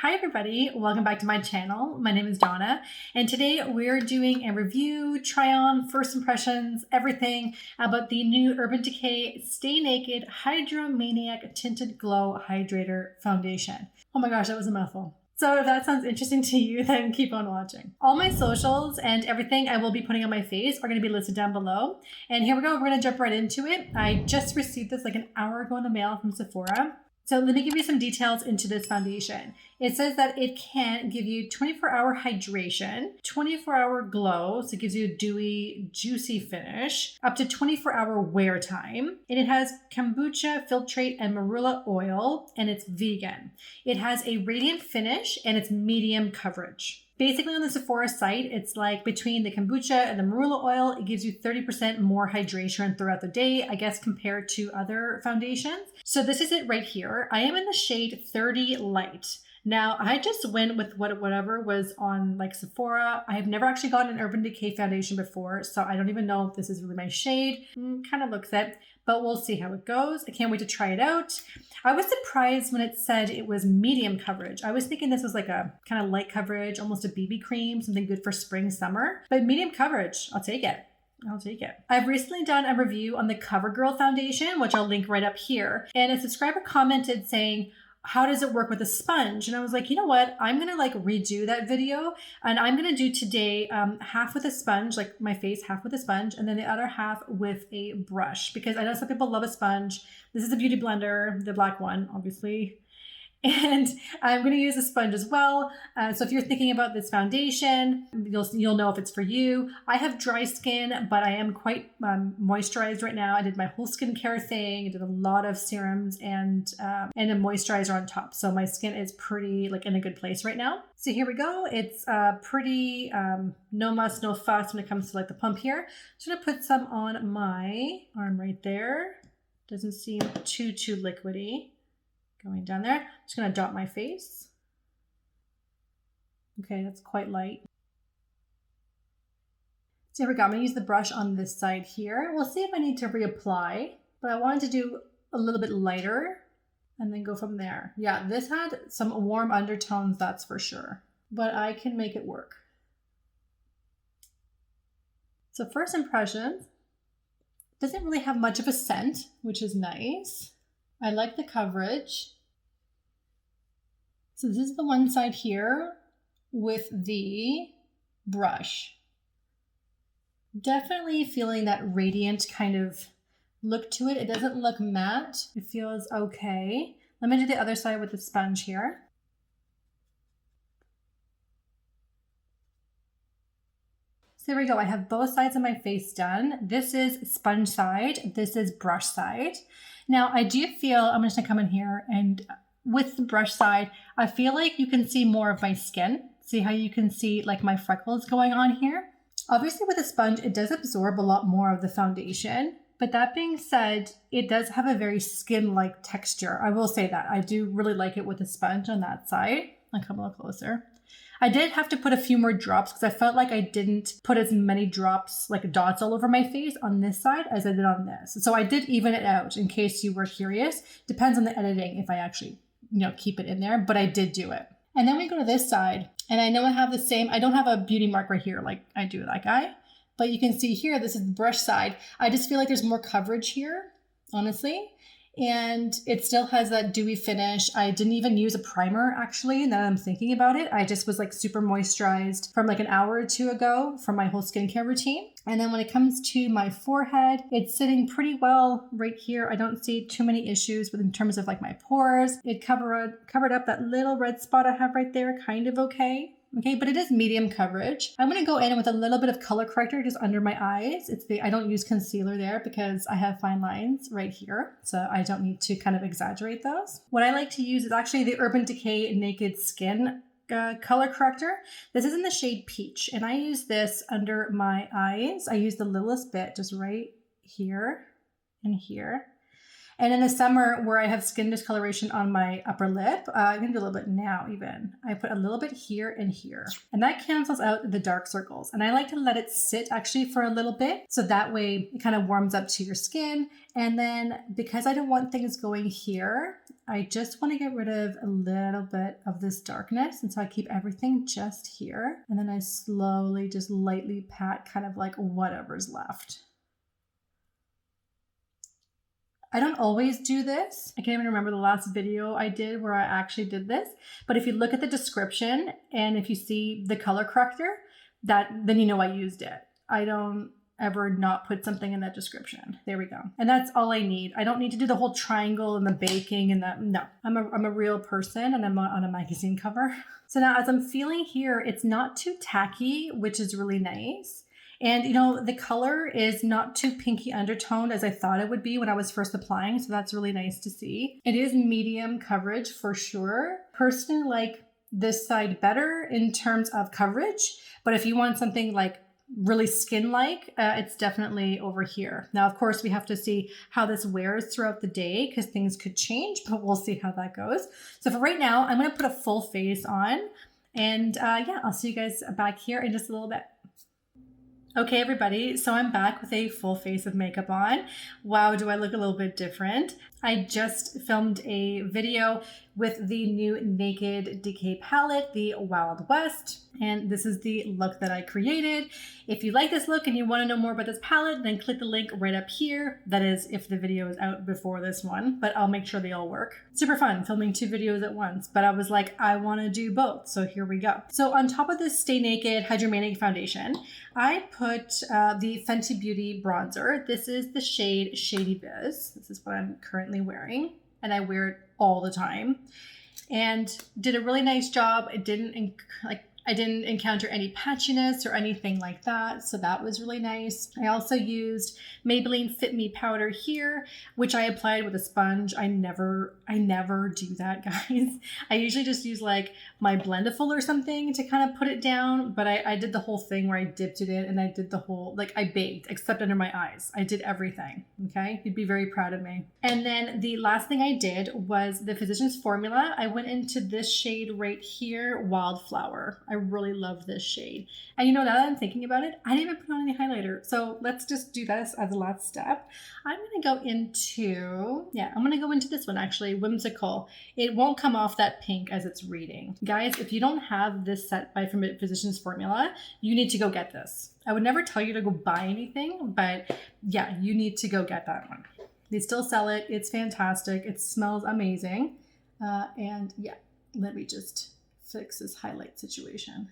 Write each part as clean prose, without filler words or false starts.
Hi everybody, welcome back to my channel. My name is Donna and today we're doing a review, try on, first impressions, everything about the new Urban Decay Stay Naked Hydromaniac Tinted Glow Hydrator Foundation. Oh my gosh, that was a mouthful. So if that sounds interesting to you, then keep on watching. All my socials and everything I will be putting on my face are going to be listed down below. And here we go, we're going to jump right into it. I just received this like an hour ago in the mail from Sephora. So let me give you some details into this foundation. It says that it can give you 24-hour hydration, 24-hour glow, so it gives you a dewy, juicy finish, up to 24-hour wear time. And it has kombucha, filtrate, and marula oil, and it's vegan. It has a radiant finish, and it's medium coverage. Basically on the Sephora site, it's like between the kombucha and the marula oil, it gives you 30% more hydration throughout the day, I guess, compared to other foundations. So this is it right here. I am in the shade 30 Light. Now, I just went with whatever was on like Sephora. I have never actually gotten an Urban Decay foundation before, so I don't even know if this is really my shade. Kind of looks it, but we'll see how it goes. I can't wait to try it out. I was surprised when it said it was medium coverage. I was thinking this was like a kind of light coverage, almost a BB cream, something good for spring, summer. But medium coverage, I'll take it. I'll take it. I've recently done a review on the CoverGirl foundation, which I'll link right up here. And a subscriber commented saying, how does it work with a sponge? And I was like, you know what? I'm going to like redo that video and I'm going to do today half with a sponge, like my face half with a sponge, and then the other half with a brush, because I know some people love a sponge. This is a beauty blender, the black one, obviously. And I'm going to use a sponge as well. So if you're thinking about this foundation, you'll know if it's for you. I have dry skin, but I am quite moisturized right now. I did my whole skincare thing. I did a lot of serums and a moisturizer on top. So my skin is pretty like in a good place right now. So here we go. It's pretty no muss, no fuss when it comes to like the pump here. So I'm going to put some on my arm right there. Doesn't seem too liquidy. Going down there. I'm just going to dot my face. Okay, that's quite light. So here we go. I'm going to use the brush on this side here. We'll see if I need to reapply, but I wanted to do a little bit lighter and then go from there. Yeah, this had some warm undertones, that's for sure, but I can make it work. So first impressions, doesn't really have much of a scent, which is nice. I like the coverage. So this is the one side here with the brush. Definitely feeling that radiant kind of look to it. It doesn't look matte. It feels okay. Let me do the other side with the sponge here. So there we go. I have both sides of my face done. This is sponge side. This is brush side. Now I do feel, I'm just gonna come in here and with the brush side, I feel like you can see more of my skin. See how you can see like my freckles going on here? Obviously with a sponge, it does absorb a lot more of the foundation. But that being said, it does have a very skin-like texture. I will say that. I do really like it with a sponge on that side. I'll come a little closer. I did have to put a few more drops because I felt like I didn't put as many drops, like dots all over my face on this side as I did on this. So I did even it out in case you were curious. Depends on the editing if I actually, keep it in there, but I did do it. And then we go to this side and I know I have the same, I don't have a beauty mark right here like I do that guy, but you can see here, this is the brush side. I just feel like there's more coverage here, honestly. And it still has that dewy finish. I didn't even use a primer actually, now that I'm thinking about it. I just was like super moisturized from like an hour or two ago from my whole skincare routine. And then when it comes to my forehead, it's sitting pretty well right here. I don't see too many issues in terms of like my pores. It covered up that little red spot I have right there, kind of okay. Okay, but it is medium coverage. I'm going to go in with a little bit of color corrector just under my eyes. I don't use concealer there because I have fine lines right here. So I don't need to kind of exaggerate those. What I like to use is actually the Urban Decay Naked Skin color corrector. This is in the shade Peach. And I use this under my eyes. I use the littlest bit just right here and here. And in the summer where I have skin discoloration on my upper lip, I'm gonna do a little bit now even. I put a little bit here and here, and that cancels out the dark circles. And I like to let it sit actually for a little bit. So that way it kind of warms up to your skin. And then because I don't want things going here, I just want to get rid of a little bit of this darkness. And so I keep everything just here. And then I slowly just lightly pat kind of like whatever's left. I don't always do this. I can't even remember the last video I did where I actually did this. But if you look at the description and if you see the color corrector, then you know I used it. I don't ever not put something in that description. There we go. And that's all I need. I don't need to do the whole triangle and the baking and that. No, I'm a real person and I'm not on a magazine cover. So now as I'm feeling here, it's not too tacky, which is really nice. And you know, the color is not too pinky undertoned as I thought it would be when I was first applying. So that's really nice to see. It is medium coverage for sure. Personally, like this side better in terms of coverage. But if you want something like really skin-like, it's definitely over here. Now, of course, we have to see how this wears throughout the day because things could change, but we'll see how that goes. So for right now, I'm going to put a full face on. And yeah, I'll see you guys back here in just a little bit. Okay, everybody, so I'm back with a full face of makeup on. Wow, do I look a little bit different? I just filmed a video with the new Naked Decay palette, the Wild West, and this is the look that I created. If you like this look and you want to know more about this palette, then click the link right up here. That is if the video is out before this one, but I'll make sure they all work. Super fun filming 2 videos at once, but I was like, I want to do both, so here we go. So on top of this Stay Naked Hydromaniac foundation, I put the Fenty Beauty bronzer. This is the shade Shady Biz. This is what I'm currently wearing, and I wear it all the time. And did a really nice job. It didn't I didn't encounter any patchiness or anything like that, so that was really nice. I also used Maybelline Fit Me Powder here, which I applied with a sponge. I never do that, guys. I usually just use like my Blendiful or something to kind of put it down, but I did the whole thing where I dipped it in and I did the whole, like I baked, except under my eyes. I did everything, okay? You'd be very proud of me. And then the last thing I did was the Physicians Formula. I went into this shade right here, Wildflower. I really love this shade. And you know, now that I'm thinking about it, I didn't even put on any highlighter. So let's just do this as the last step. I'm going to go into this one actually, Whimsical. It won't come off that pink as it's reading. Guys, if you don't have this set by Physicians Formula, you need to go get this. I would never tell you to go buy anything, but yeah, you need to go get that one. They still sell it. It's fantastic. It smells amazing. And yeah, let me just fix this highlight situation.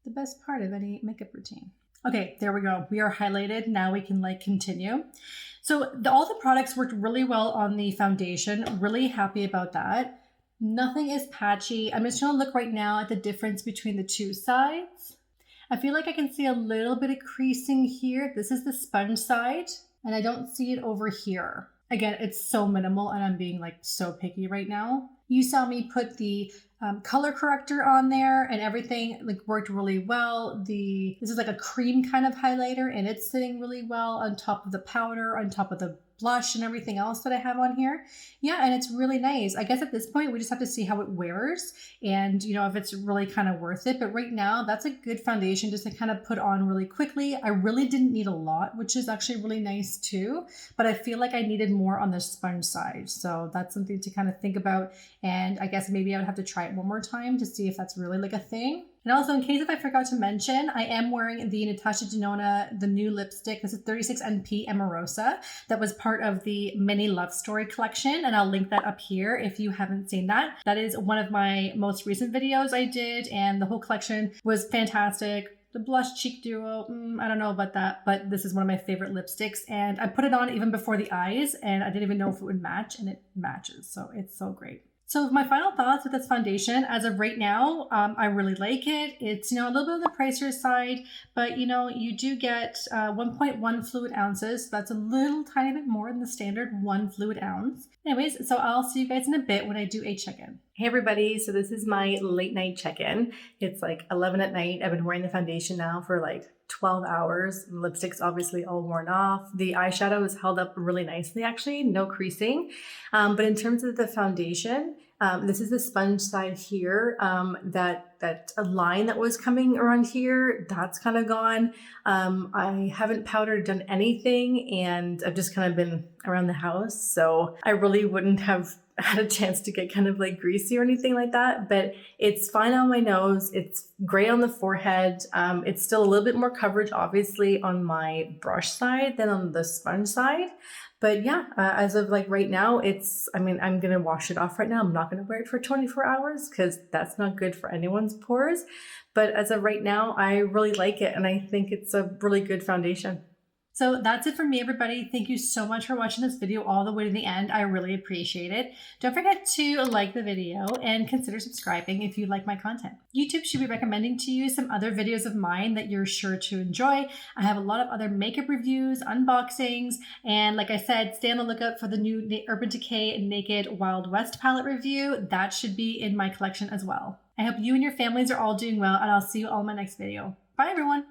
The best part of any makeup routine. Okay, there we go. We are highlighted. Now we can like continue. So all the products worked really well on the foundation. Really happy about that. Nothing is patchy. I'm just gonna look right now at the difference between the two sides. I feel like I can see a little bit of creasing here. This is the sponge side, and I don't see it over here. Again, it's so minimal and I'm being like so picky right now. You saw me put the color corrector on there and everything like worked really well. This is like a cream kind of highlighter and it's sitting really well on top of the powder, on top of the blush and everything else that I have on here. Yeah, and it's really nice. I guess at this point we just have to see how it wears and you know if it's really kind of worth it. But right now that's a good foundation just to kind of put on really quickly. I really didn't need a lot, which is actually really nice too, but I feel like I needed more on the sponge side. So that's something to kind of think about, and I guess maybe I would have to try it one more time to see if that's really like a thing. And also, in case if I forgot to mention, I am wearing the Natasha Denona, the new lipstick. This is 36NP Amorosa. That was part of the Mini Love Story collection, and I'll link that up here if you haven't seen that. That is one of my most recent videos I did, and the whole collection was fantastic. The blush cheek duo, I don't know about that, but this is one of my favorite lipsticks, and I put it on even before the eyes, and I didn't even know if it would match, and it matches, so it's so great. So my final thoughts with this foundation, as of right now, I really like it. It's, you know, a little bit on the pricier side, but you know, you do get 1.1 fluid ounces. So that's a little tiny bit more than the standard 1 fluid ounce. Anyways, so I'll see you guys in a bit when I do a check-in. Hey everybody, so this is my late night check-in. It's like 11 at night. I've been wearing the foundation now for like 12 hours. Lipstick's obviously all worn off. The eyeshadow is held up really nicely actually, no creasing. But in terms of the foundation, this is the sponge side here. That a line that was coming around here, that's kind of gone. I haven't powdered, done anything, and I've just kind of been around the house. So I really wouldn't have had a chance to get kind of like greasy or anything like that, but it's fine on my nose. It's great on the forehead. It's still a little bit more coverage, obviously, on my brush side than on the sponge side. But yeah, as of like right now, I'm going to wash it off right now. I'm not going to wear it for 24 hours because that's not good for anyone's pores. But as of right now, I really like it. And I think it's a really good foundation. So that's it for me, everybody. Thank you so much for watching this video all the way to the end. I really appreciate it. Don't forget to like the video and consider subscribing if you like my content. YouTube should be recommending to you some other videos of mine that you're sure to enjoy. I have a lot of other makeup reviews, unboxings, and like I said, stay on the lookout for the new Urban Decay Naked Wild West palette review. That should be in my collection as well. I hope you and your families are all doing well, and I'll see you all in my next video. Bye, everyone.